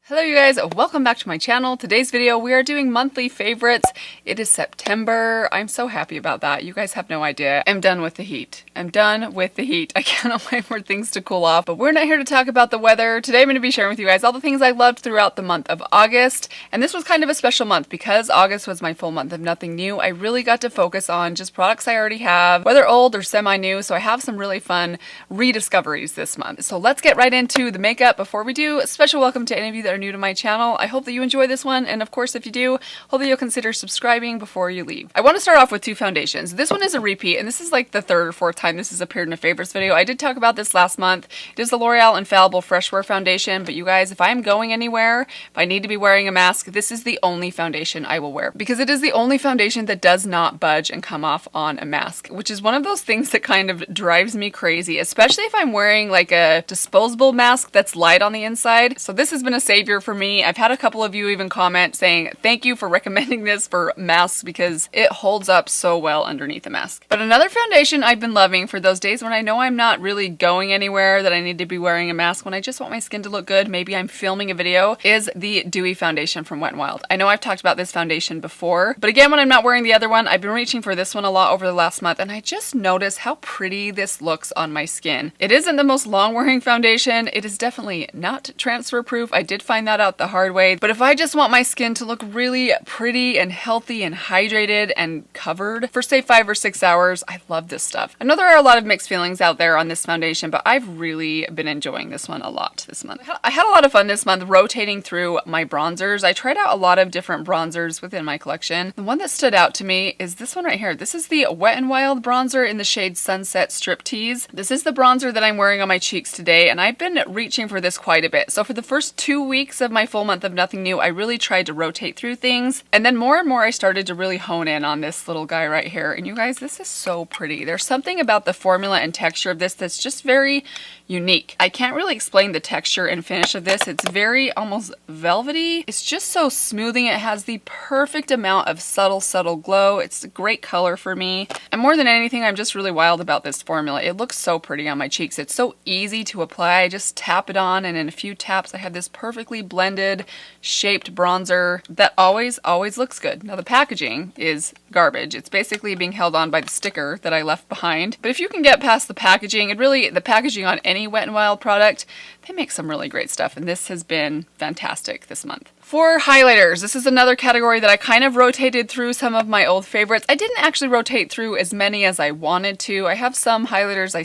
Hello you guys, welcome back to my channel. Today's video we are doing monthly favorites. It is September. I'm so happy about that. You guys have no idea. I'm done with the heat. I'm done with the heat. I cannot wait for things to cool off, but we're not here to talk about the weather. Today I'm going to be sharing with you guys all the things I loved throughout the month of August. And this was kind of a special month because August was my full month of nothing new. I really got to focus on just products I already have, whether old or semi-new. So I have some really fun rediscoveries this month. So let's get right into the makeup. Before we do, a special welcome to any of you that are new to my channel. I hope that you enjoy this one, and of course if you do, hope that you'll consider subscribing before you leave. I want to start off with two foundations. This one is a repeat, and this is like the third or fourth time this has appeared in a favorites video. I did talk about this last month. It is the L'Oreal Infallible Fresh Wear Foundation, but you guys, if I'm going anywhere, if I need to be wearing a mask, this is the only foundation I will wear, because it is the only foundation that does not budge and come off on a mask, which is one of those things that kind of drives me crazy, especially if I'm wearing like a disposable mask that's light on the inside. So this has been a savior for me. I've had a couple of you even comment saying thank you for recommending this for masks because it holds up so well underneath a mask. But another foundation I've been loving for those days when I know I'm not really going anywhere that I need to be wearing a mask, when I just want my skin to look good, maybe I'm filming a video, is the Dewy Foundation from Wet n Wild. I know I've talked about this foundation before, but again, when I'm not wearing the other one, I've been reaching for this one a lot over the last month, and I just noticed how pretty this looks on my skin. It isn't the most long-wearing foundation. It is definitely not transfer proof. I did find that out the hard way, but if I just want my skin to look really pretty and healthy and hydrated and covered for say 5 or 6 hours, I love this stuff. I know there are a lot of mixed feelings out there on this foundation, but I've really been enjoying this one a lot this month. I had a lot of fun this month rotating through my bronzers. I tried out a lot of different bronzers within my collection. The one that stood out to me is this one right here. This is the Wet n Wild bronzer in the shade Sunset Striptease. This is the bronzer that I'm wearing on my cheeks today, and I've been reaching for this quite a bit. So for the first 2 weeks of my full month of nothing new, I really tried to rotate through things, and then more and more I started to really hone in on this little guy right here. And you guys, this is so pretty. There's something about the formula and texture of this that's just very unique. I can't really explain the texture and finish of this. It's very almost velvety. It's just so smoothing. It has the perfect amount of subtle glow. It's a great color for me. And more than anything, I'm just really wild about this formula. It looks so pretty on my cheeks. It's so easy to apply. I just tap it on, and in a few taps I have this perfectly blended, shaped bronzer that always looks good. Now the packaging is garbage. It's basically being held on by the sticker that I left behind. But if you can get past the packaging, and really the packaging on any Wet n Wild product, they make some really great stuff, and this has been fantastic this month. For highlighters, this is another category that I kind of rotated through some of my old favorites. I didn't actually rotate through as many as I wanted to. I have some highlighters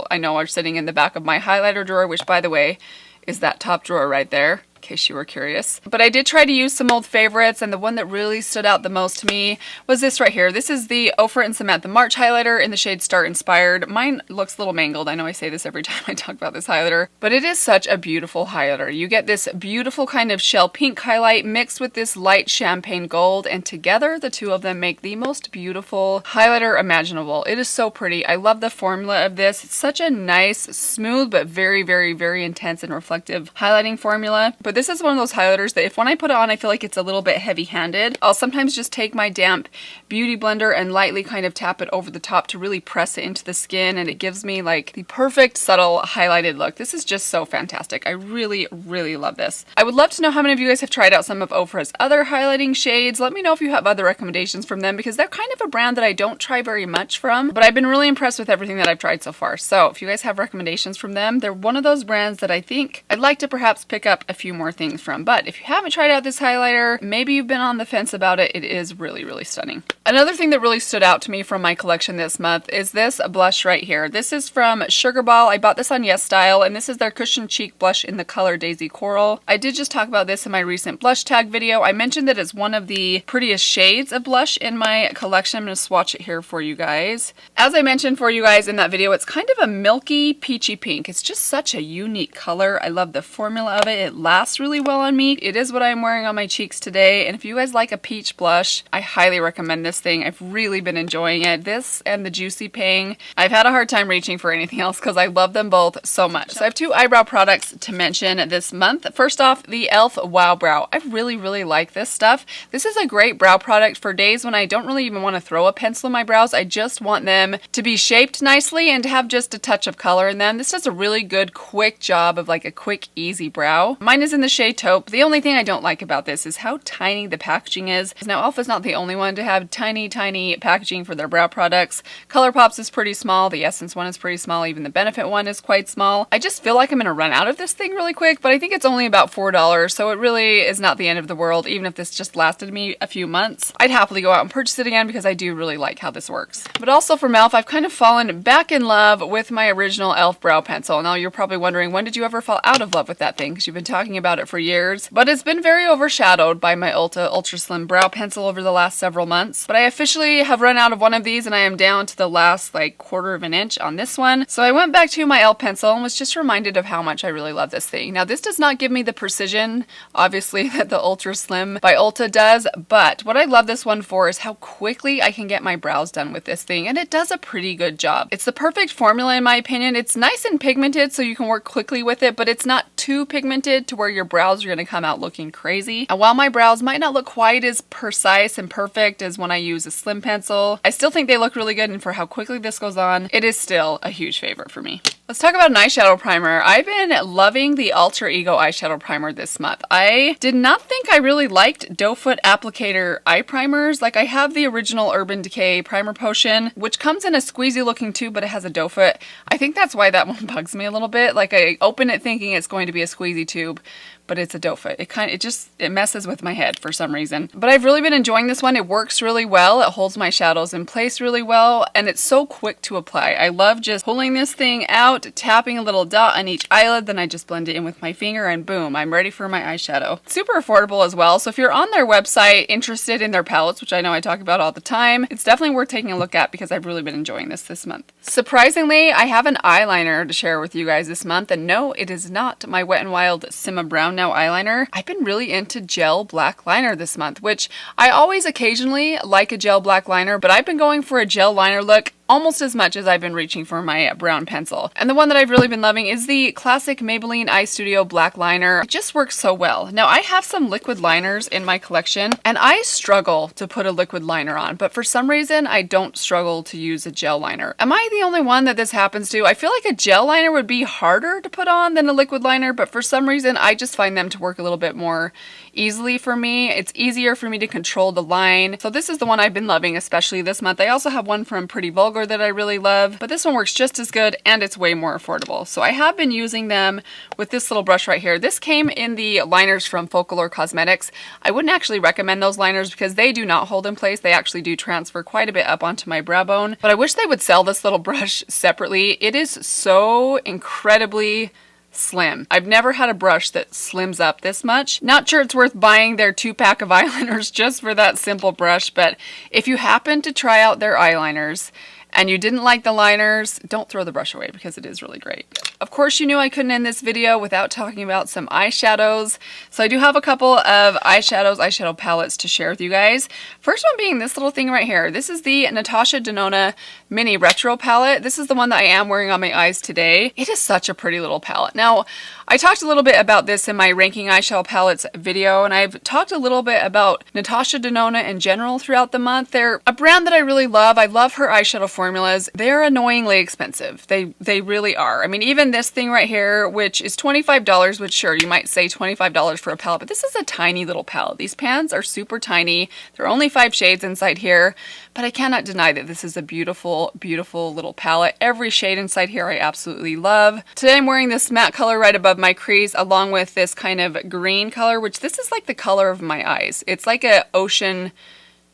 I know are sitting in the back of my highlighter drawer, which by the way is that top drawer right there, in case you were curious. But I did try to use some old favorites, and the one that really stood out the most to me was this right here. This is the Ofra and Samantha March highlighter in the shade Start Inspired. Mine looks a little mangled. I know I say this every time I talk about this highlighter, but it is such a beautiful highlighter. You get this beautiful kind of shell pink highlight mixed with this light champagne gold, and together the two of them make the most beautiful highlighter imaginable. It is so pretty. I love the formula of this. It's such a nice, smooth, but very intense and reflective highlighting formula. But this is one of those highlighters that if when I put it on I feel like it's a little bit heavy-handed, I'll sometimes just take my damp beauty blender and lightly kind of tap it over the top to really press it into the skin, and it gives me like the perfect subtle highlighted look. This is just so fantastic. I really love this. I would love to know how many of you guys have tried out some of Ofra's other highlighting shades. Let me know if you have other recommendations from them, because they're kind of a brand that I don't try very much from, but I've been really impressed with everything that I've tried so far. So if you guys have recommendations from them, they're one of those brands that I think I'd like to perhaps pick up a few more things from. But if you haven't tried out this highlighter, maybe you've been on the fence about it, it is really stunning. Another thing that really stood out to me from my collection this month is this blush right here. This is from Sugar Ball. I bought this on Yes Style, and this is their Cushion Cheek blush in the color Daisy Coral. I did just talk about this in my recent blush tag video. I mentioned that it's one of the prettiest shades of blush in my collection. I'm going to swatch it here for you guys. As I mentioned for you guys in that video, it's kind of a milky peachy pink. It's just such a unique color. I love the formula of it. It lasts really well on me. It is what I'm wearing on my cheeks today, and if you guys like a peach blush, I highly recommend this. this thing. I've really been enjoying it. This and the Juicy Pang. I've had a hard time reaching for anything else because I love them both so much. So I have 2 eyebrow products to mention this month. First off, the e.l.f. Wow Brow. I really like this stuff. This is a great brow product for days when I don't really even want to throw a pencil in my brows. I just want them to be shaped nicely and to have just a touch of color in them. This does a really good quick job of like a quick easy brow. Mine is in the shade Taupe. The only thing I don't like about this is how tiny the packaging is. Now e.l.f. is not the only one to have tiny packaging for their brow products. ColourPop's is pretty small. The Essence one is pretty small. Even the Benefit one is quite small. I just feel like I'm gonna run out of this thing really quick, but I think it's only about $4, so it really is not the end of the world. Even if this just lasted me a few months, I'd happily go out and purchase it again because I do really like how this works. But also from e.l.f., I've kind of fallen back in love with my original e.l.f. brow pencil. Now you're probably wondering, when did you ever fall out of love with that thing? Because you've been talking about it for years, but it's been very overshadowed by my Ulta Ultra Slim brow pencil over the last several months. But I officially have run out of one of these and I am down to the last like 1/4 of an inch on this one. So I went back to my e.l.f. pencil and was just reminded of how much I really love this thing. Now this does not give me the precision, obviously, that the Ultra Slim by Ulta does, but what I love this one for is how quickly I can get my brows done with this thing, and it does a pretty good job. It's the perfect formula in my opinion. It's nice and pigmented so you can work quickly with it, but it's not too pigmented to where your brows are going to come out looking crazy. And while my brows might not look quite as precise and perfect as when I use a slim pencil, I still think they look really good, and for how quickly this goes on, it is still a huge favorite for me. Let's talk about an eyeshadow primer. I've been loving the Alter Ego eyeshadow primer this month. I did not think I really liked doe foot applicator eye primers. Like, I have the original Urban Decay primer potion, which comes in a squeezy looking tube, but it has a doe foot. I think that's why that one bugs me a little bit. Like, I open it thinking it's going to be a squeezy tube, but it's a doe foot. It messes with my head for some reason. But I've really been enjoying this one. It works really well. It holds my shadows in place really well, and it's so quick to apply. I love just pulling this thing out, tapping a little dot on each eyelid, then I just blend it in with my finger, and boom, I'm ready for my eyeshadow. Super affordable as well, so if you're on their website interested in their palettes, which I know I talk about all the time, it's definitely worth taking a look at because I've really been enjoying this month. Surprisingly, I have an eyeliner to share with you guys this month, and no, it is not my Wet n Wild Simma Brown Now eyeliner. I've been really into gel black liner this month, which I always occasionally like a gel black liner, but I've been going for a gel liner look almost as much as I've been reaching for my brown pencil. And the one that I've really been loving is the classic Maybelline Eye Studio black liner. It just works so well. Now I have some liquid liners in my collection and I struggle to put a liquid liner on, but for some reason I don't struggle to use a gel liner. Am I the only one that this happens to? I feel like a gel liner would be harder to put on than a liquid liner, but for some reason I just find them to work a little bit more easily for me. It's easier for me to control the line. So this is the one I've been loving, especially this month. I also have one from Pretty Vulgar that I really love, but this one works just as good and it's way more affordable. So I have been using them with this little brush right here. This came in the liners from Folklore Cosmetics. I wouldn't actually recommend those liners because they do not hold in place. They actually do transfer quite a bit up onto my brow bone, but I wish they would sell this little brush separately. It is so incredibly slim. I've never had a brush that slims up this much. Not sure it's worth buying their 2-pack of eyeliners just for that simple brush, but if you happen to try out their eyeliners and you didn't like the liners, don't throw the brush away because it is really great. Of course, you knew I couldn't end this video without talking about some eyeshadows. So I do have a couple of eyeshadow palettes to share with you guys. First one being this little thing right here. This is the Natasha Denona Mini Retro palette. This is the one that I am wearing on my eyes today. It is such a pretty little palette. Now, I talked a little bit about this in my ranking eyeshadow palettes video, and I've talked a little bit about Natasha Denona in general throughout the month. They're a brand that I really love. I love her eyeshadow formulas. They're annoyingly expensive. They really are. I mean, even this thing right here, which is $25, which sure, you might say $25 for a palette, but this is a tiny little palette. These pans are super tiny. There are only 5 shades inside here, but I cannot deny that this is a beautiful, beautiful little palette. Every shade inside here I absolutely love. Today I'm wearing this matte color right above my crease along with this kind of green color, which this is like the color of my eyes. It's like a ocean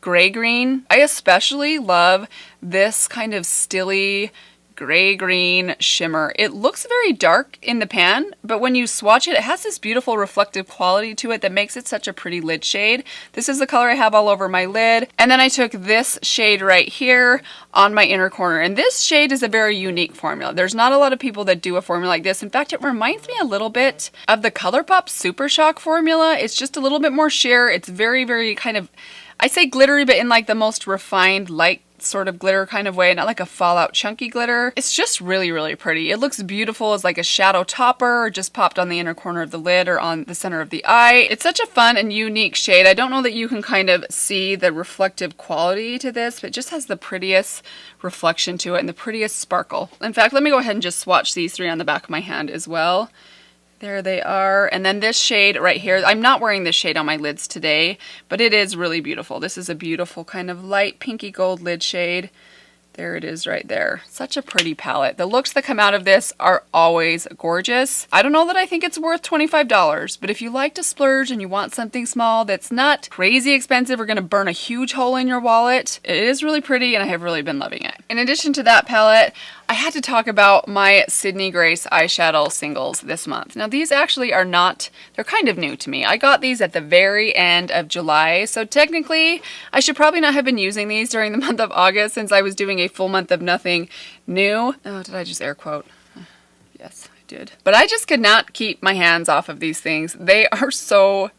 gray green. I especially love this kind of stilly gray green shimmer. It looks very dark in the pan, but when you swatch it, it has this beautiful reflective quality to it that makes it such a pretty lid shade. This is the color I have all over my lid. And then I took this shade right here on my inner corner. And this shade is a very unique formula. There's not a lot of people that do a formula like this. In fact, it reminds me a little bit of the ColourPop Super Shock formula. It's just a little bit more sheer. It's very, very kind of I say glittery, but in like the most refined, light sort of glitter kind of way, not like a fallout chunky glitter. It's just really, really pretty. It looks beautiful as like a shadow topper, or just popped on the inner corner of the lid or on the center of the eye. It's such a fun and unique shade. I don't know that you can kind of see the reflective quality to this, but it just has the prettiest reflection to it and the prettiest sparkle. In fact, let me go ahead and just swatch these three on the back of my hand as well. There they are. And then this shade right here, I'm not wearing this shade on my lids today, but it is really beautiful. This is a beautiful kind of light pinky gold lid shade. There it is right there. Such a pretty palette. The looks that come out of this are always gorgeous. I don't know that I think it's worth $25, but if you like to splurge and you want something small that's not crazy expensive or gonna burn a huge hole in your wallet, it is really pretty and I have really been loving it. In addition to that palette, I had to talk about my Sydney Grace Eyeshadow Singles this month. Now these actually are not, they're kind of new to me. I got these at the very end of July, so technically I should probably not have been using these during the month of August since I was doing a full month of nothing new. Oh, did I just air quote? Yes, I did. But I just could not keep my hands off of these things. They are so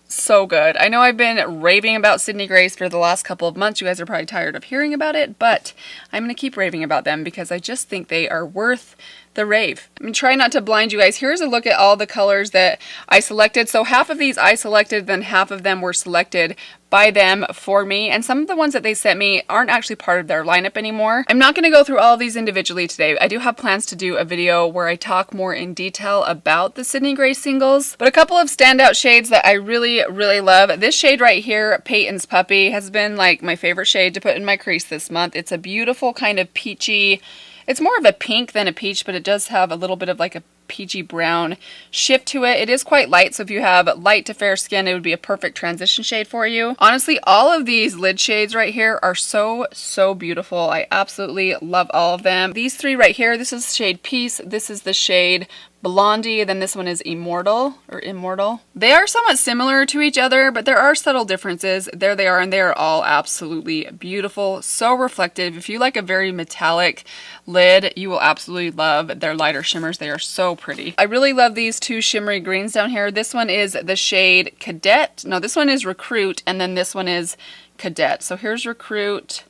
good. I know I've been raving about Sydney Grace for the last couple of months. You guys are probably tired of hearing about it, but I'm going to keep raving about them because I just think they are worth the rave. I mean, try not to blind you guys. Here's a look at all the colors that I selected. So half of these I selected, then half of them were selected by them for me, and some of the ones that they sent me aren't actually part of their lineup anymore. I'm not going to go through all of these individually today. I do have plans to do a video where I talk more in detail about the Sydney Grace singles, but a couple of standout shades that I really love. This shade right here, Peyton's Puppy, has been like my favorite shade to put in my crease this month. It's a beautiful kind of peachy, it's more of a pink than a peach, but it does have a little bit of like a peachy brown shift to it. It is quite light, so if you have light to fair skin, it would be a perfect transition shade for you. Honestly, all of these lid shades right here are so beautiful. I absolutely love all of them. These three right here, this is shade Peace, this is the shade Blondie, then this one is Immortal. They are somewhat similar to each other, but there are subtle differences. There they are, and they are all absolutely beautiful, so reflective. If you like a very metallic lid, you will absolutely love their lighter shimmers. They are so pretty. I really love these two shimmery greens down here. This one is the shade Cadet. No, this one is Recruit, and then this one is Cadet. So here's Recruit.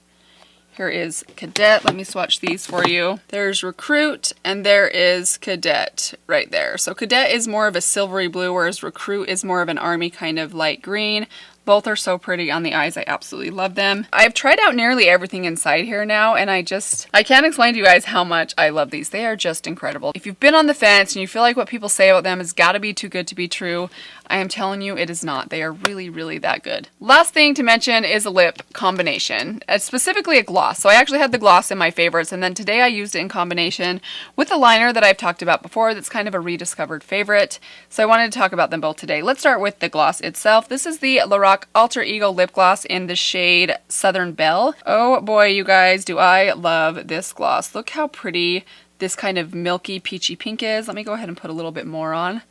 Here is Cadet. Let me swatch these for you. There's Recruit and there is Cadet right there. So Cadet is more of a silvery blue, whereas Recruit is more of an army kind of light green. Both are so pretty on the eyes. I absolutely love them. I've tried out nearly everything inside here now, and I can't explain to you guys how much I love these. They are just incredible. If you've been on the fence and you feel like what people say about them has got to be too good to be true, I am telling you it is not. They are really that good. Last thing to mention is a lip combination, specifically a gloss. So I actually had the gloss in my favorites, and then today I used it in combination with a liner that I've talked about before that's kind of a rediscovered favorite. So I wanted to talk about them both today. Let's start with the gloss itself. This is the Lorac Alter Ego lip gloss in the shade Southern Belle. Oh boy, you guys, do I love this gloss. Look how pretty this kind of milky peachy pink is. Let me go ahead and put a little bit more on.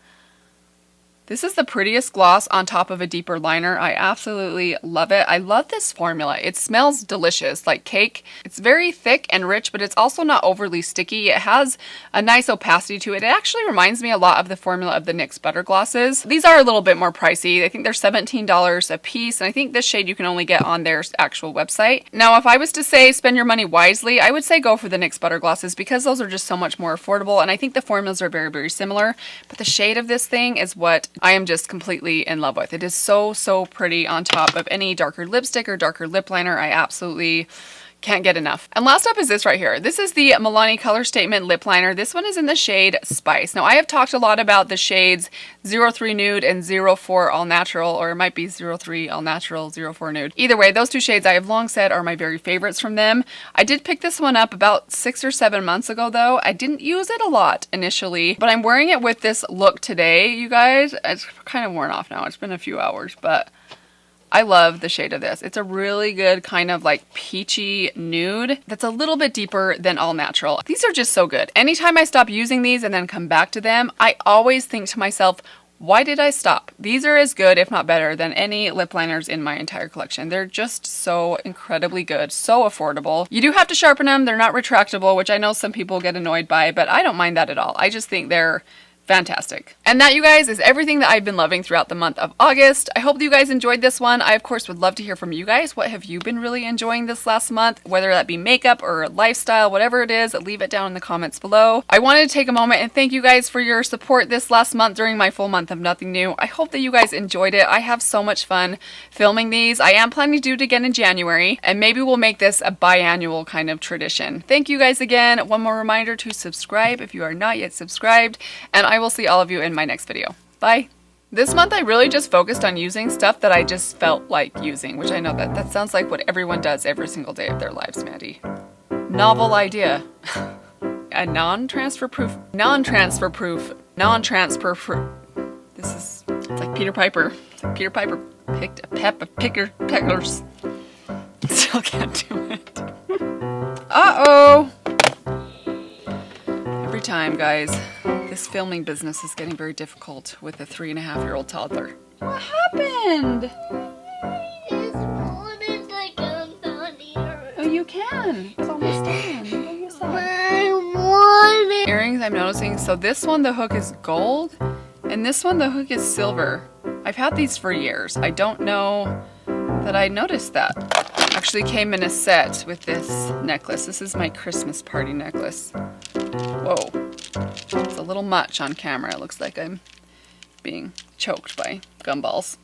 This is the prettiest gloss on top of a deeper liner. I absolutely love it. I love this formula. It smells delicious, like cake. It's very thick and rich, but it's also not overly sticky. It has a nice opacity to it. It actually reminds me a lot of the formula of the NYX Butter Glosses. These are a little bit more pricey. I think they're $17 a piece, and I think this shade you can only get on their actual website. Now, if I was to say spend your money wisely, I would say go for the NYX Butter Glosses because those are just so much more affordable, and I think the formulas are very similar, but the shade of this thing is what I am just completely in love with. It is so pretty on top of any darker lipstick or darker lip liner. I absolutely can't get enough. And last up is this right here. This is the Milani Color Statement Lip Liner. This one is in the shade Spice. Now I have talked a lot about the shades 03 Nude and 04 All Natural, or it might be 03 All Natural, 04 Nude. Either way, those two shades I have long said are my very favorites from them. I did pick this one up about 6 or 7 months ago though. I didn't use it a lot initially, but I'm wearing it with this look today, you guys. It's kind of worn off now. It's been a few hours, but I love the shade of this. It's a really good kind of like peachy nude that's a little bit deeper than All Natural. These are just so good. Anytime I stop using these and then come back to them, I always think to myself, why did I stop? These are as good, if not better, than any lip liners in my entire collection. They're just so incredibly good, so affordable. You do have to sharpen them. They're not retractable, which I know some people get annoyed by, but I don't mind that at all. I just think they're fantastic. And that, you guys, is everything that I've been loving throughout the month of August. I hope that you guys enjoyed this one. I, of course, would love to hear from you guys. What have you been really enjoying this last month? Whether that be makeup or lifestyle, whatever it is, leave it down in the comments below. I wanted to take a moment and thank you guys for your support this last month during my full month of nothing new. I hope that you guys enjoyed it. I have so much fun filming these. I am planning to do it again in January, and maybe we'll make this a biannual kind of tradition. Thank you guys again. One more reminder to subscribe if you are not yet subscribed, and I will see all of you in my next video. Bye. This month I really just focused on using stuff that I just felt like using, which I know that sounds like what everyone does every single day of their lives, Mandy. Novel idea. A non-transfer proof. This is, it's like Peter Piper. It's like Peter Piper picked a peck of picklers. Still can't do it. Uh-oh. Every time, guys. This filming business is getting very difficult with a 3.5-year-old toddler. What happened? Oh, you can. It's almost done. Earrings I'm noticing. So this one, the hook is gold, and this one, the hook is silver. I've had these for years. I don't know that I noticed that. Actually came in a set with this necklace. This is my Christmas party necklace. Whoa. It's a little much on camera. It looks like I'm being choked by gumballs.